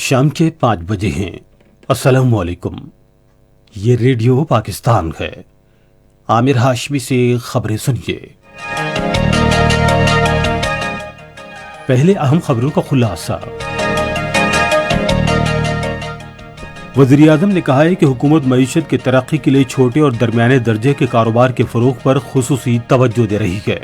شام کے 5 بجے ہیں۔ السلام علیکم، یہ ریڈیو پاکستان ہے۔ عامر ہاشمی سے خبریں سنیے۔ پہلے اہم خبروں کا خلاصہ۔ وزیر اعظم نے کہا ہے کہ حکومت معیشت کی ترقی کے لیے چھوٹے اور درمیانے درجے کے کاروبار کے فروغ پر خصوصی توجہ دے رہی ہے۔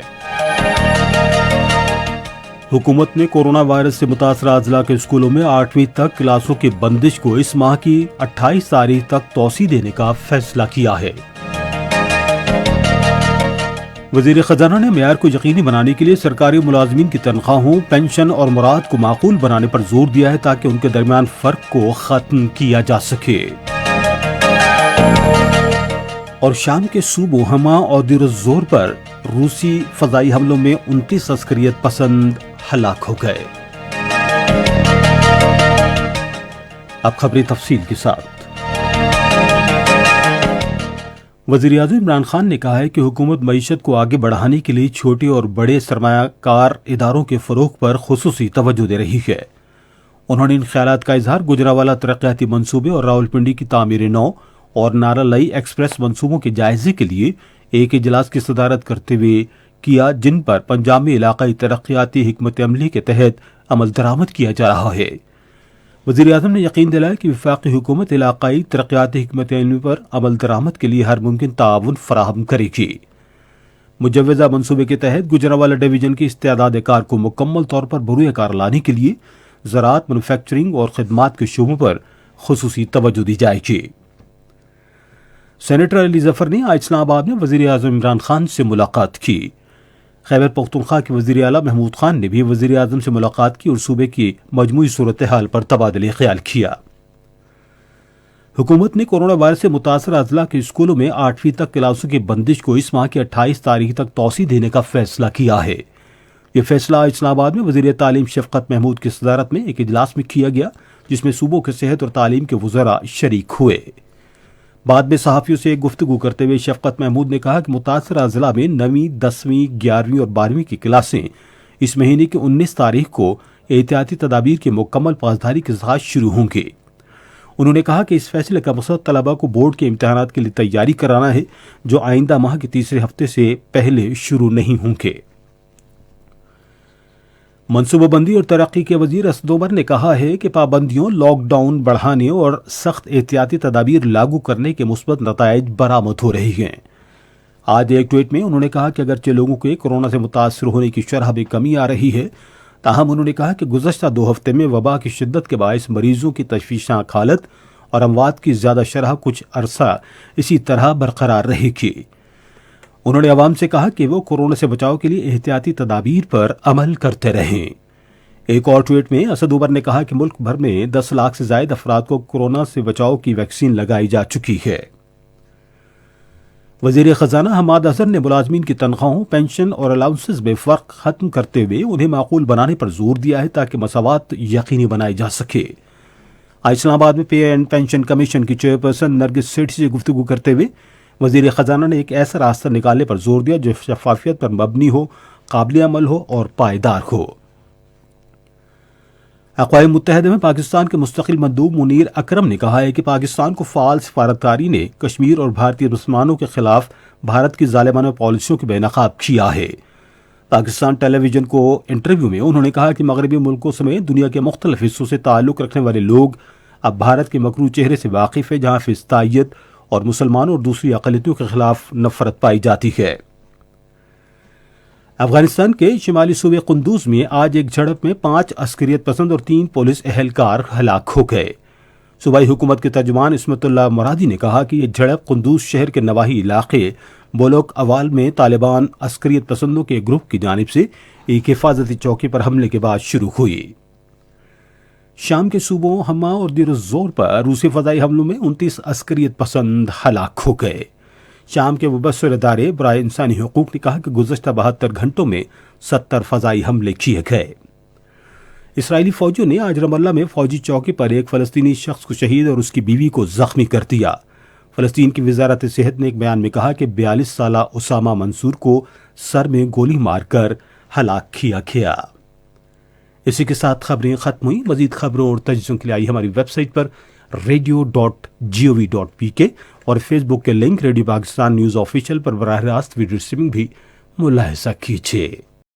حکومت نے کورونا وائرس سے متاثرہ اضلاع کے اسکولوں میں 8ویں تک کلاسوں کی بندش کو اس ماہ کی 28 تاریخ تک توسیع دینے کا فیصلہ کیا ہے۔ وزیر خزانہ نے معیار کو یقینی بنانے کے لیے سرکاری ملازمین کی تنخواہوں، پنشن اور مراد کو معقول بنانے پر زور دیا ہے تاکہ ان کے درمیان فرق کو ختم کیا جا سکے۔ اور شام کے صوبوں حما اور دیر الزور پر روسی فضائی حملوں میں 29 عسکریت پسند ہلاک ہو گئے۔ اب خبریں تفصیل کے ساتھ۔ وزیر اعظم عمران خان نے کہا ہے کہ حکومت معیشت کو آگے بڑھانے کے لیے چھوٹے اور بڑے سرمایہ کار اداروں کے فروغ پر خصوصی توجہ دے رہی ہے۔ انہوں نے ان خیالات کا اظہار گجرانوالہ ترقیاتی منصوبے اور راولپنڈی کی تعمیر نو اور نارالئی ایکسپریس منصوبوں کے جائزے کے لیے ایک اجلاس کی صدارت کرتے ہوئے کیا، جن پر پنجاب میں علاقائی ترقیاتی حکمت عملی کے تحت عمل درآمد کیا جا رہا ہے۔ وزیر اعظم نے یقین دلایا کہ وفاقی حکومت علاقائی ترقیاتی حکمت عملی پر عمل درآمد کے لیے ہر ممکن تعاون فراہم کرے گی۔ مجوزہ منصوبے کے تحت گجرانوالہ ڈویژن کی استعداد کار کو مکمل طور پر بروئے کار لانے کے لیے زراعت، مینوفیکچرنگ اور خدمات کے شعبوں پر خصوصی توجہ دی جائے گی۔ سینیٹر علی ظفر نے آج اسلام آباد میں وزیر اعظم عمران خان سے ملاقات کی۔ خیبر پختونخوا کے وزیر اعلیٰ محمود خان نے بھی وزیر اعظم سے ملاقات کی اور صوبے کی مجموعی صورتحال پر تبادلہ خیال کیا۔ حکومت نے کورونا وائرس سے متاثرہ اضلاع کے اسکولوں میں 8ویں تک کلاسوں کی بندش کو اس ماہ کی 28 تاریخ تک توسیع دینے کا فیصلہ کیا ہے۔ یہ فیصلہ آج اسلام آباد میں وزیر تعلیم شفقت محمود کی صدارت میں ایک اجلاس میں کیا گیا، جس میں صوبوں کے صحت اور تعلیم کے وزراء شریک ہوئے۔ بعد میں صحافیوں سے گفتگو کرتے ہوئے شفقت محمود نے کہا کہ متاثرہ اضلاع میں 9ویں، 10ویں، 11ویں اور 12ویں کی کلاسیں اس مہینے کی 19 تاریخ کو احتیاطی تدابیر کی مکمل پاسداری کے ساتھ شروع ہوں گے۔ انہوں نے کہا کہ اس فیصلے کا مقصد طلباء کو بورڈ کے امتحانات کے لیے تیاری کرانا ہے، جو آئندہ ماہ کے تیسرے ہفتے سے پہلے شروع نہیں ہوں گے۔ منصوبہ بندی اور ترقی کے وزیر اسد عمر نے کہا ہے کہ پابندیوں، لاک ڈاؤن بڑھانے اور سخت احتیاطی تدابیر لاگو کرنے کے مثبت نتائج برآمد ہو رہے ہیں۔ آج ایک ٹویٹ میں انہوں نے کہا کہ اگرچہ لوگوں کے کورونا سے متاثر ہونے کی شرح میں کمی آ رہی ہے، تاہم انہوں نے کہا کہ گزشتہ 2 ہفتے میں وبا کی شدت کے باعث مریضوں کی تشویشناک حالت اور اموات کی زیادہ شرح کچھ عرصہ اسی طرح برقرار رہے گی۔ انہوں نے عوام سے کہا کہ وہ کورونا سے بچاؤ کے لیے احتیاطی تدابیر پر عمل کرتے رہیں۔ ایک اور ٹویٹ میں اسد عمر نے کہا کہ ملک بھر میں 10 لاکھ سے زائد افراد کو کورونا سے بچاؤ کی ویکسین لگائی جا چکی ہے۔ وزیر خزانہ حماد اظہر نے ملازمین کی تنخواہوں، پنشن اور الاؤنسز میں فرق ختم کرتے ہوئے انہیں معقول بنانے پر زور دیا ہے تاکہ مساوات یقینی بنائی جا سکے۔ آج اسلام آباد میں پے اینڈ پنشن کمیشن کی چیئرپرسن نرگس سیٹھی سے گفتگو کرتے ہوئے وزیر خزانہ نے ایک ایسا راستہ نکالنے پر زور دیا جو شفافیت پر مبنی ہو، قابل عمل ہو اور پائیدار ہو۔ اقوام متحدہ میں پاکستان کے مستقل مندوب منیر اکرم نے کہا ہے کہ پاکستان کو فعال سفارتکاری نے کشمیر اور بھارتی مسلمانوں کے خلاف بھارت کی ظالمانہ پالیسیوں کو بے نقاب کیا ہے۔ پاکستان ٹیلی ویژن کو انٹرویو میں انہوں نے کہا کہ مغربی ملکوں سمیت دنیا کے مختلف حصوں سے تعلق رکھنے والے لوگ اب بھارت کے مکروہ چہرے سے واقف ہیں، جہاں فسطائیت اور مسلمانوں اور دوسری اقلیتوں کے خلاف نفرت پائی جاتی ہے۔ افغانستان کے شمالی صوبے قندوز میں آج ایک جھڑپ میں 5 عسکریت پسند اور 3 پولیس اہلکار ہلاک ہو گئے۔ صوبائی حکومت کے ترجمان عصمت اللہ مرادی نے کہا کہ یہ جھڑپ قندوز شہر کے نواحی علاقے بولوک اوال میں طالبان عسکریت پسندوں کے گروپ کی جانب سے ایک حفاظتی چوکی پر حملے کے بعد شروع ہوئی۔ شام کے صوبوں حما اور دیر الزور پر روسی فضائی حملوں میں 29 عسکریت پسند ہلاک ہو گئے۔ شام کے مبصر ادارے برائے انسانی حقوق نے کہا کہ گزشتہ 72 گھنٹوں میں 70 فضائی حملے کیے گئے۔ اسرائیلی فوجیوں نے آج رام اللہ میں فوجی چوکی پر ایک فلسطینی شخص کو شہید اور اس کی بیوی کو زخمی کر دیا۔ فلسطین کی وزارت صحت نے ایک بیان میں کہا کہ 42 سالہ اسامہ منصور کو سر میں گولی مار کر ہلاک کیا گیا۔ اسی کے ساتھ خبریں ختم ہوئی. مزید خبروں اور تجزیوں کے لیے آئی ہماری ویب سائٹ پر radio.gov.pk اور فیس بک کے link radio Pakistan news official پر براہ راست ویڈیو اسٹریمنگ بھی ملاحظہ کیجیے.